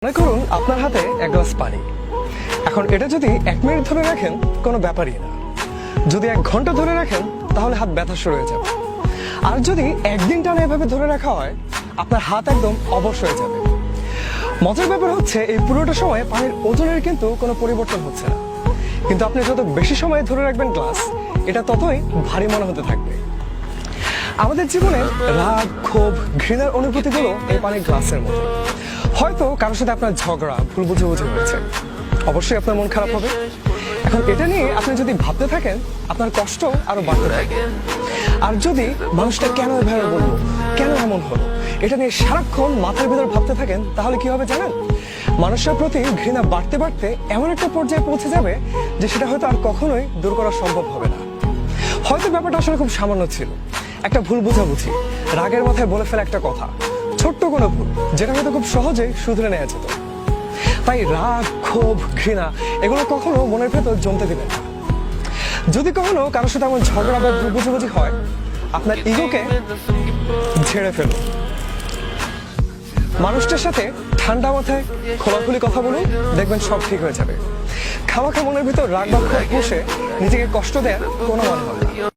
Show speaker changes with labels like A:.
A: মনে করুন আপনার হাতে এক গ্লাস পানি। এখন এটা যদি 1 মিনিট ধরে রাখেন কোনো ব্যাপারই না, যদি 1 ঘন্টা ধরে রাখেন তাহলে হাত ব্যথা শুরু হয়ে যাবে, আর যদি একদিন টানা এভাবে ধরে রাখা হয় আপনার হাত একদম অবশ হয়ে যাবে। মজার ব্যাপার হচ্ছে এই পুরোটা সময় পানির ওজনের কিন্তু কোনো পরিবর্তন হচ্ছে না, কিন্তু আপনি যত বেশি সময় ধরে রাখবেন গ্লাস, এটা ততই ভারী মনে হতে থাকবে। আমাদের জীবনে রাগ, ক্ষোভ, ঘৃণার অনুভূতিগুলো এই পানির গ্লাসের মতো। হয়তো কারোর সাথে আপনার ঝগড়া, ভুল বুঝাবুঝি হয়েছে, অবশ্যই আপনার মন খারাপ হবে। এখন এটা নিয়ে আপনি যদি ভাবতে থাকেন আপনার কষ্ট আরো বাড়তে থাকে। আর যদি মানুষটা কেন এভাবে বললো, কেন এমন হলো, এটা নিয়ে সারাক্ষণ মাথার ভিতর ভাবতে থাকেন, তাহলে কি হবে জানেন? মানুষের প্রতি ঘৃণা বাড়তে বাড়তে এমন একটা পর্যায়ে পৌঁছে যাবে যে সেটা হয়তো আর কখনোই দূর করা সম্ভব হবে না। হয়তো ব্যাপারটা আসলে খুব সামান্য ছিল, একটা ভুল বোঝাবুঝি, রাগের মাথায় বলে ফেলা একটা কথা, ছোট্ট কোনো ভুল যেটা হয়তো খুব সহজেই শুধরে নেওয়া যেত। তাই রাগ, ক্ষোভ, ঘৃণা এগুলো কখনো মনের ভেতর জমতে দিবেন না। যদি কখনো কারোর সাথে এমন ঝগড়া বা ভুল বোঝাবুঝি হয়, আপনার ইগোকে ঝেড়ে ফেলুন। মানুষটার সাথে ঠান্ডা মাথায় খোলাখুলি কথা বলুন, দেখবেন সব ঠিক হয়ে যাবে। খামাখা মনের ভিতর রাগ বা ক্ষোভ পুষে নিজেকে কষ্ট দেওয়ার কোনো মানে হবে না।